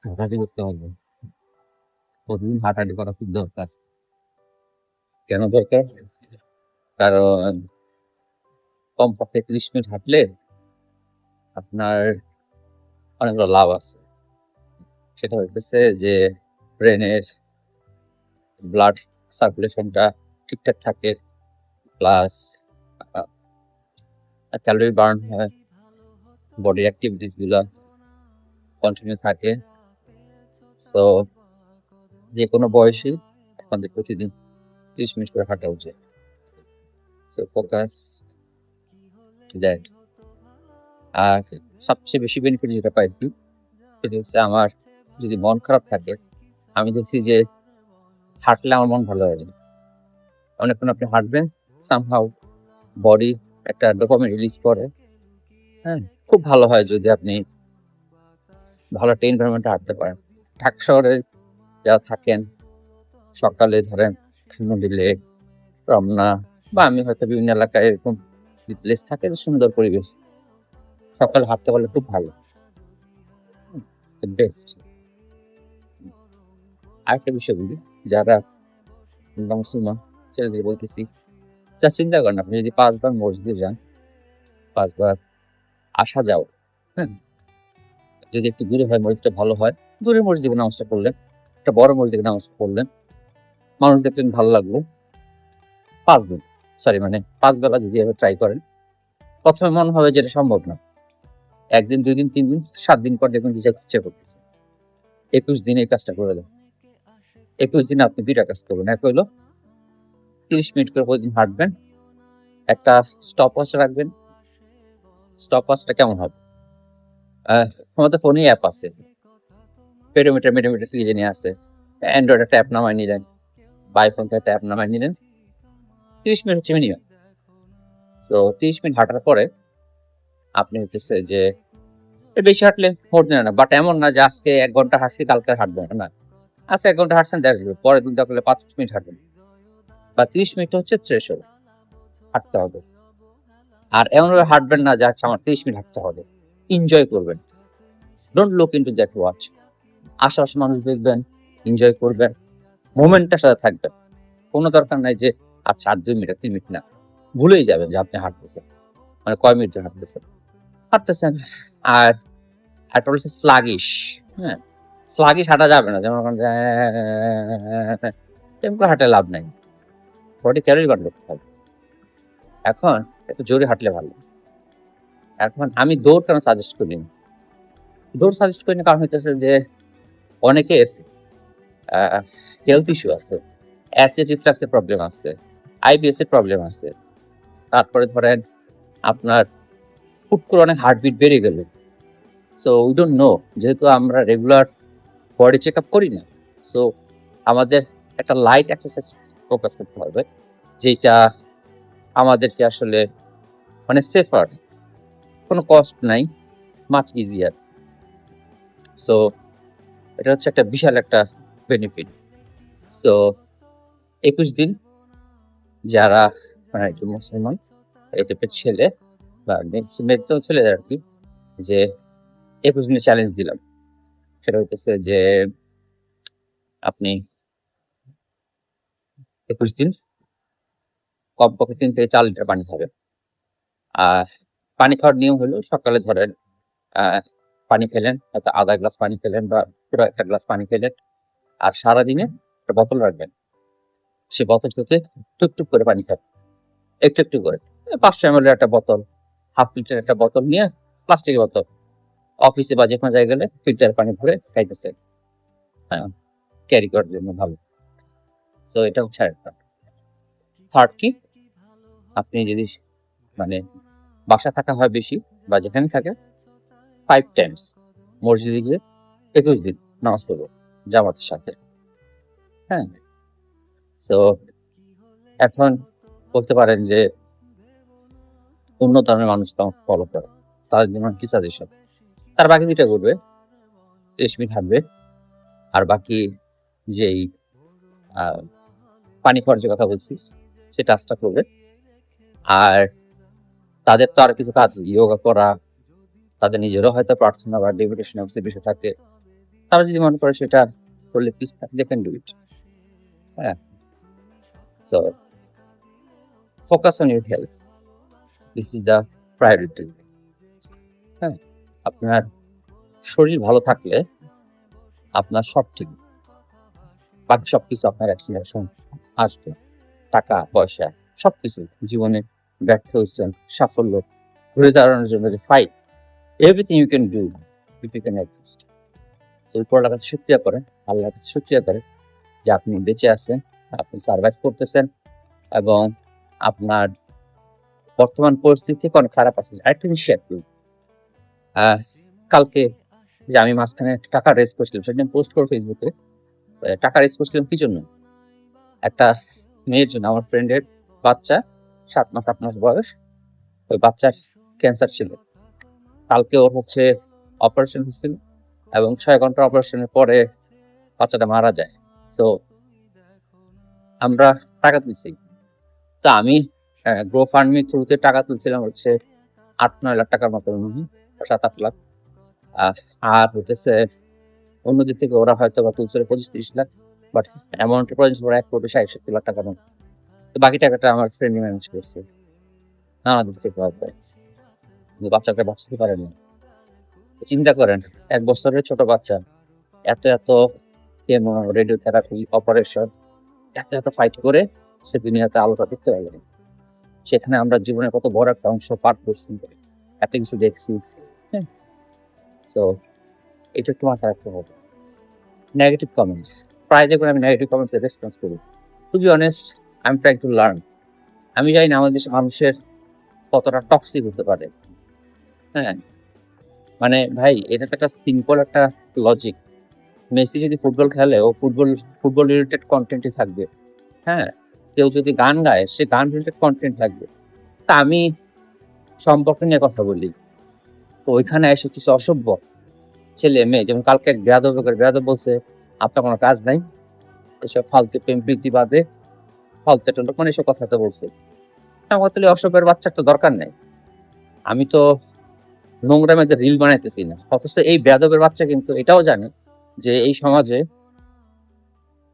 হাঁটাহাঁটি করতে হবে। প্রতিদিন হাঁটাহাঁটি করা খুব দরকার। কেন দরকার? কারণ কমপক্ষে ৩০ মিনিট হাঁটলে আপনার অনেকগুলো লাভ আছে। সেটা হইতেছে যে ব্রেনের ব্লাড সার্কুলেশনটা ঠিকঠাক থাকে, প্লাস ক্যালোরি বার্ন হয়, বডির অ্যাক্টিভিটিস গুলা কন্টিনিউ থাকে। সো যে কোনো বয়সী আমাদের প্রতিদিন ৩০ মিনিট করে হাঁটা উচিত। So focus that. আর সবচেয়ে বেশি বেনিফিট যেটা পাইছি সেটা হচ্ছে আমার যদি মন খারাপ থাকে, আমি দেখছি যে হাঁটলে আমার মন ভালো হয়ে যায়। অনেকক্ষণ আপনি হাঁটবেন, সামহাউ বডি একটা ডোপামিন রিলিজ করে। হ্যাঁ, খুব ভালো হয় যদি আপনি ভালো একটা এনভায়রনমেন্টে হাঁটতে পারেন। ঢাকা শহরে যারা থাকেন, সকালে ধরেন ধানমন্ডি লেক, রমনা বা আমি হয়তো বিভিন্ন এলাকায় এরকম প্লেস থাকে, সুন্দর পরিবেশ, সকালে হাঁটতে পারলে খুব ভালো, বেস্ট। আরেকটা বিষয় বলি, যারা মুসলমান ছেলেদের বলতেছি, যা চিন্তা করেন আপনি যদি 5 বার মসজিদে যান, 5 বার আসা যাও, হ্যাঁ, যদি একটু দূরে হয় মসজিদটা ভালো হয়, দূরের মসজিদে নামাজটা পড়লেন, একটা বড় মসজিদে নামাজ পড়লেন, মানুষ দেখলেন ভালো লাগলো। 5 দিন, সরি মানে 5 বেলা যদি এভাবে ট্রাই করেন, প্রথমে মনে হবে যে এটা সম্ভব না। 1 দিন, 2 দিন, 3 দিন, 7 দিন পর দেখবেন যে ইচ্ছা করতেছে। 21 দিন এই কাজটা করে দেন। 21 দিনে আপনি 2টা কাজ করবেন। এক হইলো 30 মিনিট করে প্রতিদিন হাঁটবেন, একটা স্টপ ওয়াচ রাখবেন। স্টপ ওয়াচটা কেমন হবে? আমাদের ফোনেই অ্যাপ আছে, পেডোমিটার মেডোমিটার কি জানি আছে, অ্যান্ড্রয়েড একটা অ্যাপ নামায় নিলেন বা আইফোন থেকে একটা অ্যাপ নামায় নিলেন, 30 মিনিট হচ্ছে মিনিমাম। সো 30 মিনিট হাঁটার পরে আপনি হচ্ছে যে বেশি হাঁটলে মোর দিন না, বাট এমন না যে আজকে 1 ঘন্টা হাঁটছি কালকে হাঁটবো না। আজকে 1 ঘন্টা হাঁটছেন, দ্যাটস গুড। পরের দিন তাহলে 5 মিনিট হাঁটবেন বা 30 মিনিট হচ্ছে থ্রেশহোল্ড, হাঁটতে হবে। আর এমনভাবে হাঁটবেন না যে আচ্ছা আমার 30 মিনিট হাঁটতে হবে। এনজয় করবেন। Don't look into that watch. আশেপাশে মানুষ দেখবেন, এনজয় করবেন, মোমেন্টটার সাথে থাকবেন। কোনো দরকার নাই যে আচ্ছা আর 2 মিনিট 3 মিনিট না। ভুলেই যাবেন যে আপনি হাঁটতেছেন। মানে কয় মিনিট ধরে হাঁটতেছেন। হাঁটতেছেন। আর একটা হচ্ছে স্লাগিশ। হ্যাঁ? স্লাগিশ হাঁটা যাবে না। যেমন যে টেম্পো হাঁটলে লাভ নাই। বডি ক্যালোরি বার্ন করতে হবে। এখন একটু জোরে হাঁটলে ভালো। এখন আমি দৌড় কেন সাজেস্ট করি না? দৌড় সাজেস্ট করি না কারণ হইতেছে যে অনেকের হেলথ ইস্যু আছে। অ্যাসিড রিফ্লাক্স এর প্রবলেম আছে। আইবিএস এর প্রবলেম আছে। তারপরে ধরেন আপনার হুট করে অনেক হার্টবিট বেড়ে গেল। সো উই ডোন্ট নো, যেহেতু আমরা রেগুলার বডি চেকআপ করি না। সো আমাদের একটা লাইট এক্সারসাইজ ফোকাস করতে হবে, যেটা আমাদেরকে আসলে মানে সেফার, কোনো কস্ট নাই, মাচ ইজিয়ার। সো এটা হচ্ছে একটা বিশাল একটা বেনিফিট। সো 21 দিন যারা মানে কি মুসলমান এই টাইপের ছেলে বা মেয়ে তো ছেলেদের আর কি, যে 21 দিনের চ্যালেঞ্জ দিলাম। সেটা হইতেছে যে আপনি 21 দিন কমপক্ষে 3 থেকে 4 লিটার পানি খাবেন। আর পানি খাওয়ার নিয়ম হলো সকালে ধরেন পানি খেলেন, হয়তো আধা গ্লাস পানি খেলেন বা পুরো একটা গ্লাস পানি খেলেন। আর সারাদিনে একটা বোতল রাখবেন। সেই বোতলটাতে টুকটুক করে পানি খাবেন, একটু একটু করে। 500 ml এর একটা বোতল, হাফ লিটার একটা বোতল নিয়ে, প্লাস্টিকের বোতল, অফিসে বা যেকোনো জায়গায় গেলে ফিল্টার পানি ভরে খাইতেছেন। হ্যাঁ, ক্যারি করার জন্য ভালো। সো এটা হচ্ছে আরেকটা। থার্ড কি, আপনি যদি মানে বাসা থাকা হয় বেশি বা যেখানে থাকে 5 টাইমস মসজিদে গিয়ে 21 দিন নামাজ পড়বো জামাতের সাথে। হ্যাঁ, সো এখন বলতে পারেন যে অন্য ধরনের মানুষ তো আমাকে ফলো করে, তাদের জন্য কি সাজেশন? তার বাকি 2টা করবে, 30 মিনিট হাঁটবে, আর বাকি যেই পানি খাওয়ার যে কথা বলছি সে কাজটা করবে। আর তাদের তো আর কিছু কাজ, যোগা করা, তাদের নিজেরও হয়তো প্রার্থনা বা ডেডিকেশন বিষয় থাকে, তারা যদি মনে করে সেটা করলে peace they can do it. হ্যাঁ, so focus on your health, this is the priority. হ্যাঁ, আপনার শরীর ভালো থাকলে আপনার সব ঠিক, বাকি সবকিছু আপনার একসাথে আসবে। টাকা পয়সা সবকিছু, জীবনে ব্যর্থ হয়েছেন, সাফল্য ঘুরে দাঁড়ানোর জন্য যে fight, everything you can do if you can exist. So উপরওয়ালার কাছে শুকরিয়া করেন, আল্লাহর কাছে শুকরিয়া করেন যে আপনি বেঁচে আছেন, আপনি সার্ভাইভ করতেছেন এবং আপনার বর্তমান পরিস্থিতি থেকে অনেক খারাপ আছে। আরেকটা জিনিস শেয়ার করি, কালকে যে আমি মাঝখানে টাকা রেজ করছিলাম সেটা আমি পোস্ট করবো ফেসবুকে। টাকা রেজ করছিলাম কি জন্য? একটা মেয়ের জন্য, আমার ফ্রেন্ডের বাচ্চা 7 মাস 8 মাস বয়স, ওই বাচ্চার ক্যান্সার ছিল। কালকে ওর হচ্ছে অপারেশন হয়েছিল এবং 6 ঘন্টা অপারেশনের পরে বাচ্চাটা মারা যায়। সো আমরা টাকা তুলছি, তো আমি গ্রো ফান্ডমি থ্রুতে টাকা তুলছিলাম হচ্ছে 8-9 লাখ টাকার মতো, 7-8 লাখ। আর হইতেছে অন্যদিক থেকে ওরা হয়তো বা তুলছিল 25-30 লাখ, বাট অ্যামাউন্টের প্রয়োজন ওরা 1,60,70 লাখ টাকার মতো। তো বাকি টাকাটা আমার ফ্রেন্ড ম্যানেজ করছে নানা দিক থেকে হয়তো, কিন্তু বাচ্চাটা বাঁচতে পারেনি। চিন্তা করেন, 1 বছরের ছোট বাচ্চা, এত এত কেমো, রেডিওথেরাপি, অপারেশন, এত ফাইট করে সে দুনিয়াতে আলোটা দেখতে পারবে। সেখানে আমরা জীবনের কত বড় একটা অংশ পার করছি, এত কিছু দেখছি। হ্যাঁ, সো এটা একটু মাথায় রাখতে হবে। নেগেটিভ কমেন্টস, প্রায় দেখুন আমি নেগেটিভ কমেন্টসে রেসপন্স করি। To be honest, I am trying to learn. আমি জানি না আমাদের দেশের মানুষের কতটা টক্সিক হতে পারে। হ্যাঁ, মানে ভাই, এটা তো একটা সিম্পল একটা লজিক। মেসি যদি ফুটবল খেলে, ও ফুটবল রিলেটেড কন্টেন্টই থাকবে। হ্যাঁ, কেউ যদি গান গায়, সে গান রিলেটেড কন্টেন্ট থাকবে। তা আমি সম্পর্ক নিয়ে কথা বলি, তো ওইখানে এসে কিছু অসভ্য ছেলে মেয়ে, যেমন কালকে এক বেয়াদব বলছে আপনার কোনো কাজ নাই, এসব ফালতু প্রেম প্রীতি বাদে ফালতু টলক, মানে এসব কথা তো বলছে। আমার তাহলে অসভ্যের বাচ্চার তো দরকার নেই। আমি তো নোংরা মেয়েদের রিল বানাইতেছি না, অথচ এই বেয়াদবের বাচ্চা কিন্তু এটাও জানে যে এই সমাজে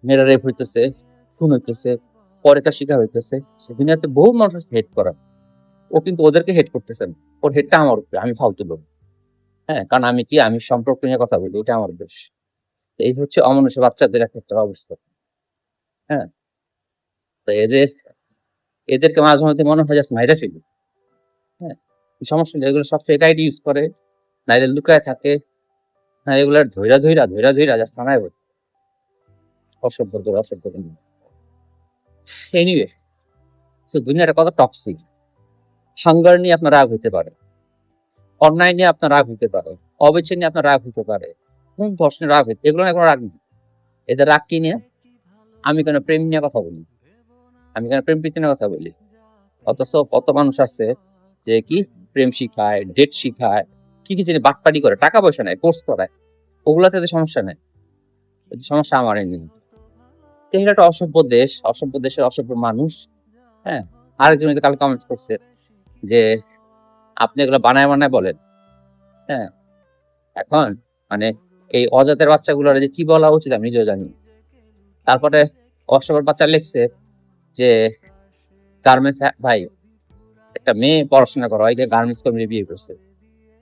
মেয়েরা রেপ হইতেছে, খুন হইতেছে, পরেকার শিকার হইতেছে, সে দুনিয়াতে বহু মানুষ হেট করা, ও কিন্তু ওদেরকে হেট করতেছে না, ওর হেটটা আমার উপরে, আমি ফালতু লোক। হ্যাঁ, কারণ আমি সম্পর্ক নিয়ে কথা বলি, এটা আমার দোষ। এই হচ্ছে অমানুষের বাচ্চাদের একটা অবস্থা। হ্যাঁ, তো এদেরকে মাঝে মধ্যে মনে হয় জাস্ট মাইরা ফেলি। হ্যাঁ, সমস্যা নেই, এগুলো সব ফেক আইডি ইউজ করে, নাইলে লুকায় থাকে, না এগুলার ধৈরা জাস্ট থানায় বলি। অসভ্য এনিওয়ে, তো দুনিয়াটা কত টক্সিক। হাঙ্গার নিয়ে আপনার রাগ হইতে পারে, অন্যায় নিয়ে আপনার রাগ হইতে পারে, অবিচার নিয়ে আপনার রাগ হইতে পারে, কোন ধর্ষণের রাগ হইতে, এগুলো নিয়ে কোনো রাগ নেই। এদের রাগ কি নিয়ে? আমি কেন প্রেম নিয়ে কথা বলি, আমি কেন প্রেম প্রীতি নিয়ে কথা বলি? অথচ কত মানুষ আছে যে কি প্রেম শিখায়, ডেট শিখায়, কি জানি বাটপাটি করে, টাকা পয়সা নেয়, কোর্স করায়, ওগুলাতে এদের সমস্যা নেই। সমস্যা আমার নেই। এটা একটা অসভ্য দেশ, অসভ্য দেশের অসভ্য মানুষ। হ্যাঁ, আরেকজন কালকে কমেন্টস করছে যে আপনি এগুলো বানায় বলেন। হ্যাঁ, এখন মানে এই অজাতের বাচ্চাগুলোর যে কি বলা উচিত আমি নিজেও জানি। তারপরে অসভ্য বাচ্চা লিখছে যে গার্মেন্টস, ভাই একটা মেয়ে পড়াশোনা করা হয়, গার্মেন্টস কর্মী বিয়ে করছে।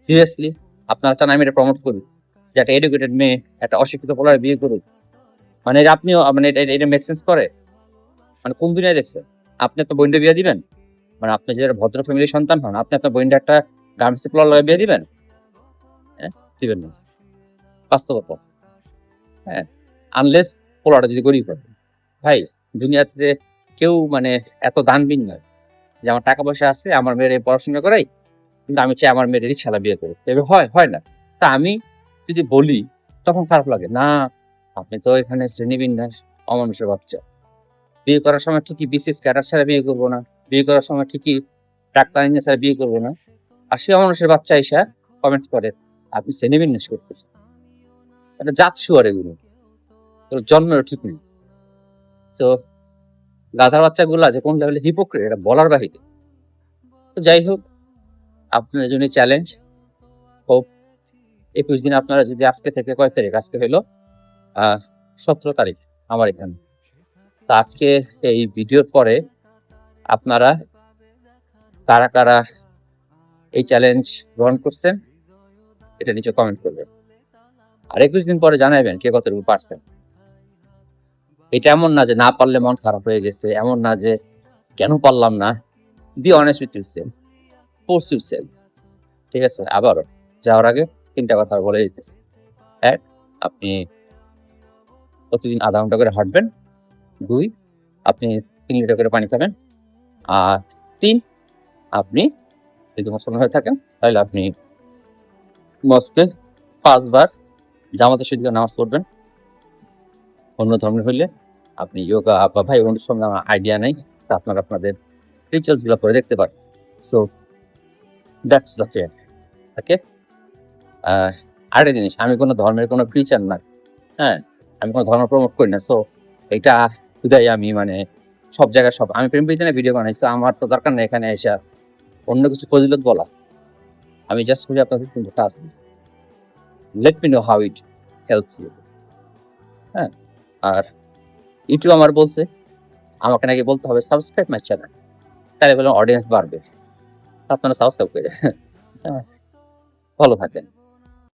সিরিয়াসলি আপনারা চান আমি এটা প্রমোট করি যে একটা এডুকেটেড মেয়ে একটা অশিক্ষিত পোলার বিয়ে করুক? মানে আপনিও মানে এটা মেক সেন্স করে? মানে কোন দুনিয়ায় দেখছেন? আপনি একটা বোনকে বিয়ে দিবেন? মানে আপনি যে ভদ্র ফ্যামিলির সন্তান হন, আপনি আপনার বোনকে একটা গার্মেন্টস পোলার লগে বিয়ে দিবেন? হ্যাঁ, দিবেন না, বাস্তবতা। হ্যাঁ, আনলেস পোলাটা যদি গরিব হয়। ভাই, দুনিয়াতে কেউ মানে এত দানবীন নয় যে আমার টাকা পয়সা আছে, আমার মেয়ের পড়াশোনা করাই, কিন্তু আমি চাই আমার মেয়ের রিক্সালা বিয়ে করি। এভাবে হয় না। তা আমি যদি বলি তখন খারাপ লাগে না, আপনি তো এখানে শ্রেণীবিন্যাস, অমানুষের বাচ্চা। বিয়ে করার সময় ঠিকই বিসিএস ক্যাডার ছাড়া বিয়ে করবো না, বিয়ে করার সময় ঠিকই ডাক্তার ইঞ্জিনিয়ার ছাড়া বিয়ে করবো না। আর সে অমানুষের বাচ্চা এসে কমেন্টস করে আপনি শ্রেণীবিন্যাস করতেছেন। এটা জাত শুয়ার, এগুলো জন্মের ঠিক নেই। তো গাধার বাচ্চাগুলা যে কোন লেভেলে হিপোক্রেট, এটা বলার বাহিরে। তো যাই হোক, আপনার জন্য চ্যালেঞ্জ, হোপ 21 দিন আপনারা যদি আজকে থেকে কয় তারিখ, আজকে হলো 17 তারিখ আমার এখানে। তো আজকে এই ভিডিওর পরে আপনারা কারা কারা এই চ্যালেঞ্জ গ্রহণ করছেন এটা নিচে কমেন্ট করবেন, আর 21 দিন পরে জানাবেন কে কতটুকু পারছেন। এটা এমন না যে না পারলে মন খারাপ হয়ে গেছে, এমন না যে কেন পারলাম না। Be honest with yourself, force yourself. ঠিক আছে, আবারও যাওয়ার আগে 3টা কথা বলে দিতেছি। 1, আপনি প্রতিদিন আধা ঘন্টা করে হাঁটবেন। 2, আপনি 3 লিটার করে পানি খাবেন। আর 3, আপনি যদি মুসলমান হয়ে থাকেন তাহলে আপনি মস্কে 5 বার জামাতের সাথে নামাজ পড়বেন। অন্য ধর্মের হইলে আপনি যোগা বা ভাই বোনদের সঙ্গে আমার আইডিয়া নেই, তা আপনারা আপনাদের রিচুয়ালস গুলো করে দেখতে পারেন। So that's the fair. Okay, আরেকটা জিনিস, আমি কোনো ধর্মের কোনো প্রিচার না। হ্যাঁ, আমি কোনো ধর্ম প্রমোট করি না। সো এটা খুদাই আমি মানে সব জায়গায় সব আমি প্রেম প্রীতি ভিডিও বানাইছি, আমার তো দরকার নেই এখানে এসে অন্য কিছু ফজিলত বলা। আমি জাস্ট বলি আপনাদের কিন্তু টাচ দিচ্ছি, let me know how it helps you. হ্যাঁ, আর ইউটিউব আমার বলছে আমাকে নাকি বলতে হবে সাবস্ক্রাইব মাই চ্যানেল, তাহলে বললাম অডিয়েন্স বাড়বে। আপনারা সাবস্ক্রাইব করে হ্যাঁ, ভালো থাকেন।